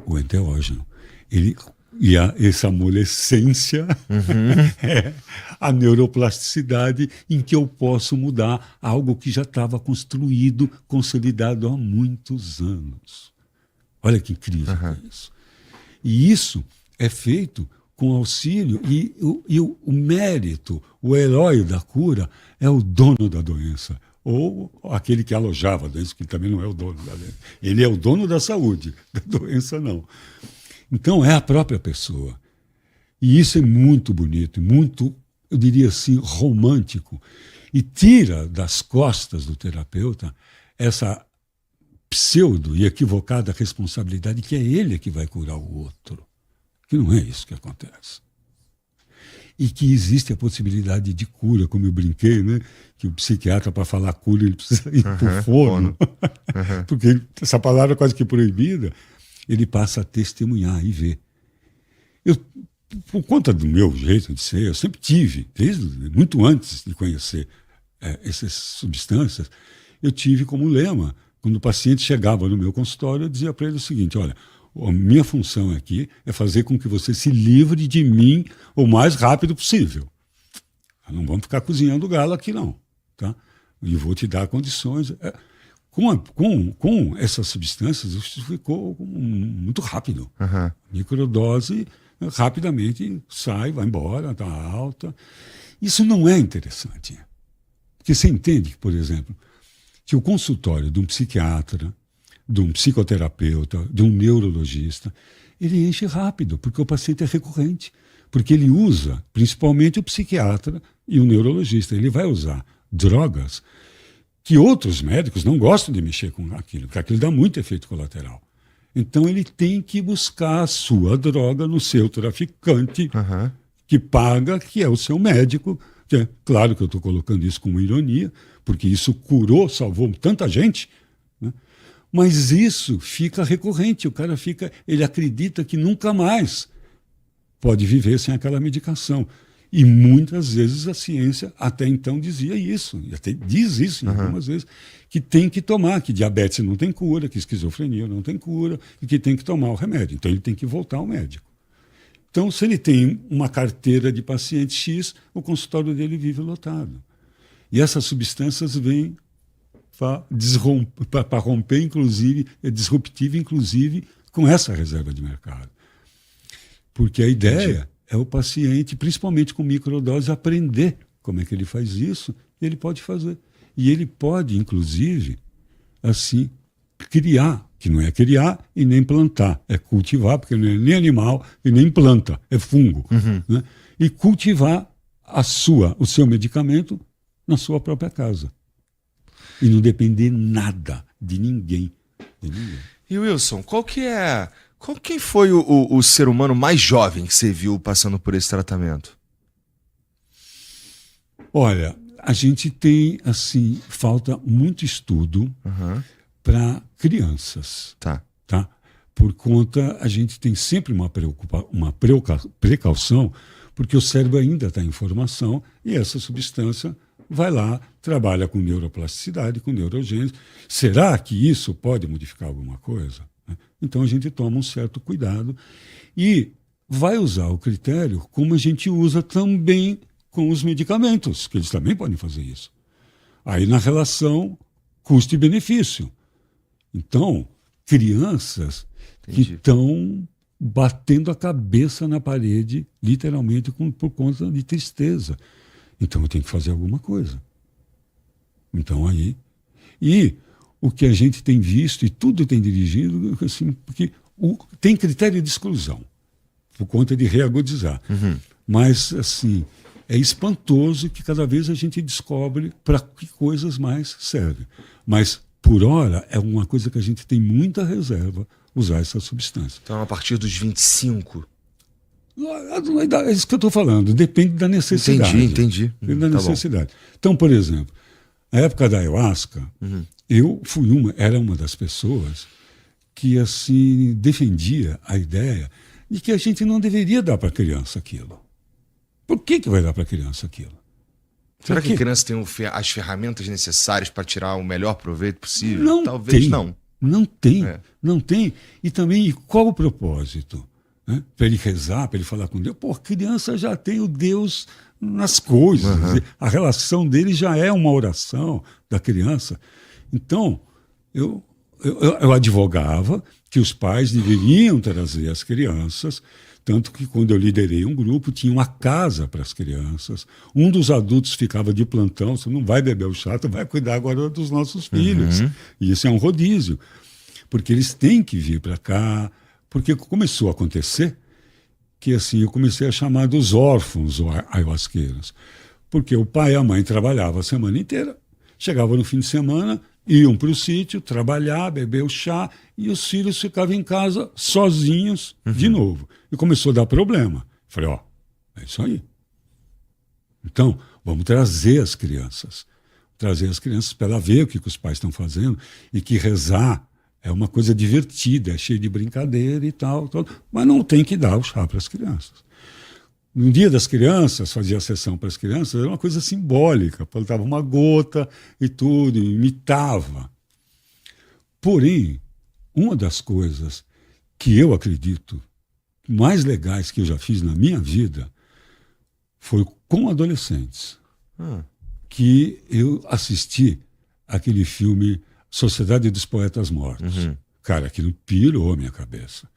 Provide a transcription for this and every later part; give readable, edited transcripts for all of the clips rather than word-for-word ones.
O enteógeno. Essa amolescência é a neuroplasticidade em que eu posso mudar algo que já estava construído, consolidado há muitos anos. Olha que incrível isso. E isso é feito com auxílio, e o mérito, o herói da cura é o dono da doença, ou aquele que alojava a doença, que também não é o dono da doença. Ele é o dono da saúde, da doença não. Então é a própria pessoa. E isso é muito bonito, muito, eu diria assim, romântico, e tira das costas do terapeuta essa pseudo e equivocada responsabilidade que é ele que vai curar o outro. Que não é isso que acontece. E que existe a possibilidade de cura, como eu brinquei, né? Que o psiquiatra, para falar cura, ele precisa ir para o forno. Porque essa palavra é quase que proibida, ele passa a testemunhar e ver. Eu, por conta do meu jeito de ser, eu sempre tive, desde muito antes de conhecer essas substâncias, eu tive como lema, quando o paciente chegava no meu consultório, eu dizia para ele o seguinte: olha, a minha função aqui é fazer com que você se livre de mim o mais rápido possível. Não vamos ficar cozinhando galo aqui, não. Tá? E vou te dar condições. Com essas substâncias, isso ficou muito rápido. Microdose, rapidamente sai, vai embora, está alta. Isso não é interessante. Porque você entende, por exemplo, que o consultório de um psiquiatra, de um psicoterapeuta, de um neurologista, ele enche rápido, porque o paciente é recorrente. Porque ele usa, principalmente o psiquiatra e o neurologista, ele vai usar drogas que outros médicos não gostam de mexer com aquilo, porque aquilo dá muito efeito colateral. Então ele tem que buscar a sua droga no seu traficante, que paga, que é o seu médico. Que é, claro que eu estou colocando isso com ironia, porque isso curou, salvou tanta gente, né? Mas isso fica recorrente, o cara ele acredita que nunca mais pode viver sem aquela medicação. E muitas vezes a ciência até então dizia isso, e até diz isso algumas vezes, que tem que tomar, que diabetes não tem cura, que esquizofrenia não tem cura, e que tem que tomar o remédio. Então ele tem que voltar ao médico. Então, se ele tem uma carteira de paciente X, o consultório dele vive lotado. E essas substâncias vêm para romper, inclusive, é disruptivo, inclusive, com essa reserva de mercado. Porque a ideia é o paciente, principalmente com microdose, aprender como é que ele faz isso, e ele pode fazer. E ele pode, inclusive, assim, criar, que não é criar e nem plantar, é cultivar, porque não é nem animal e nem planta, é fungo. Né? E cultivar o seu medicamento na sua própria casa. E não depender nada de ninguém. E Wilson, quem foi o ser humano mais jovem que você viu passando por esse tratamento? Olha, a gente tem, assim, falta muito estudo para crianças. Tá? Por conta, a gente tem sempre uma precaução, porque o cérebro ainda está em formação e essa substância vai lá, trabalha com neuroplasticidade, com neurogênese. Será que isso pode modificar alguma coisa? Então a gente toma um certo cuidado e vai usar o critério como a gente usa também com os medicamentos, que eles também podem fazer isso. Aí na relação custo e benefício. Então, crianças que estão batendo a cabeça na parede, literalmente, por conta de tristeza. Então eu tenho que fazer alguma coisa. Então aí... E o que a gente tem visto, e tudo tem dirigido, assim, porque tem critério de exclusão, por conta de reagudizar. Mas, assim, é espantoso que cada vez a gente descobre para que coisas mais servem. Mas, por hora, é uma coisa que a gente tem muita reserva usar essa substância. Então, a partir dos 25... É isso que eu estou falando, depende da necessidade. Entendi. Depende da necessidade. Então, por exemplo, na época da ayahuasca, eu era uma das pessoas que, assim, defendia a ideia de que a gente não deveria dar para a criança aquilo. Por que vai dar para a criança aquilo? Será que a criança tem as ferramentas necessárias para tirar o melhor proveito possível? Não. Talvez não. Não tem, É. não tem. E também, qual o propósito? Né? Para ele rezar, para ele falar com Deus. Pô, a criança já tem o Deus nas coisas. A relação dele já é uma oração da criança. Então, eu advogava que os pais deveriam trazer as crianças, tanto que quando eu liderei um grupo, tinha uma casa para as crianças. Um dos adultos ficava de plantão, você não vai beber o chá, tu vai cuidar agora dos nossos filhos. E isso é um rodízio, porque eles têm que vir para cá, porque começou a acontecer que assim eu comecei a chamar dos órfãos ayahuasqueiros, porque o pai e a mãe trabalhavam a semana inteira, chegavam no fim de semana, iam para o sítio, trabalhar, beber o chá, e os filhos ficavam em casa sozinhos de novo. E começou a dar problema. Falei, ó, é isso aí. Então, vamos trazer as crianças para ela ver o que os pais estão fazendo, e que rezar é uma coisa divertida, é cheio de brincadeira e tal, mas não tem que dar o chá para as crianças. No dia das crianças, fazia a sessão para as crianças, era uma coisa simbólica, plantava uma gota e tudo, imitava. Porém, uma das coisas que eu acredito mais legais que eu já fiz na minha vida foi com adolescentes, que eu assisti aquele filme Sociedade dos Poetas Mortos. Cara, aquilo pirou a minha cabeça.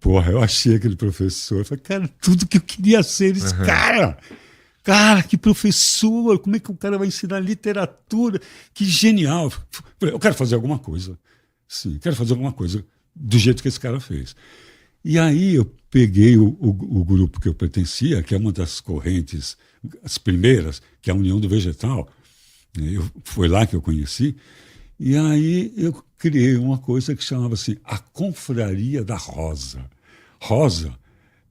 Porra, eu achei aquele professor, eu falei, cara, tudo que eu queria ser esse cara. Cara, que professor, como é que o cara vai ensinar literatura? Que genial. Eu quero fazer alguma coisa. Sim, quero fazer alguma coisa do jeito que esse cara fez. E aí eu peguei o grupo que eu pertencia, que é uma das correntes, as primeiras, que é a União do Vegetal. Foi lá que eu conheci. E aí eu criei uma coisa que chamava assim a Confraria da Rosa. Rosa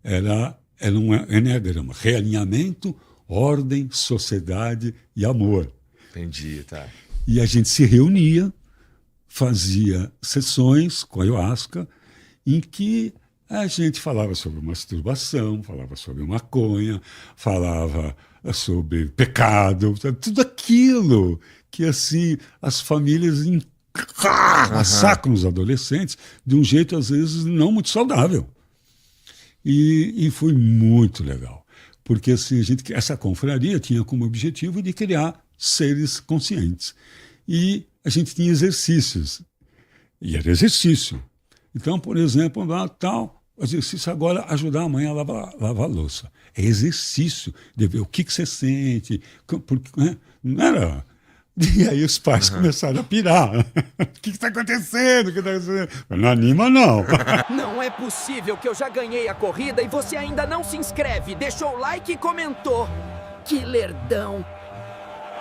era um eneagrama, realinhamento, ordem, sociedade e amor. Entendi, tá. E a gente se reunia, fazia sessões com a ayahuasca, em que a gente falava sobre masturbação, falava sobre maconha, falava sobre pecado, tudo aquilo que assim as famílias massacram os adolescentes de um jeito às vezes não muito saudável. E foi muito legal, porque assim, essa confraria tinha como objetivo de criar seres conscientes. E a gente tinha exercícios, e era exercício. Então, por exemplo, o exercício agora ajudar a mãe a lavar a louça. É exercício de ver o que você sente, porque, né? Não era... E aí os pais começaram a pirar. O que está acontecendo? Não anima, não. Não é possível que eu já ganhei a corrida e você ainda não se inscreve, deixou o like e comentou. Que lerdão!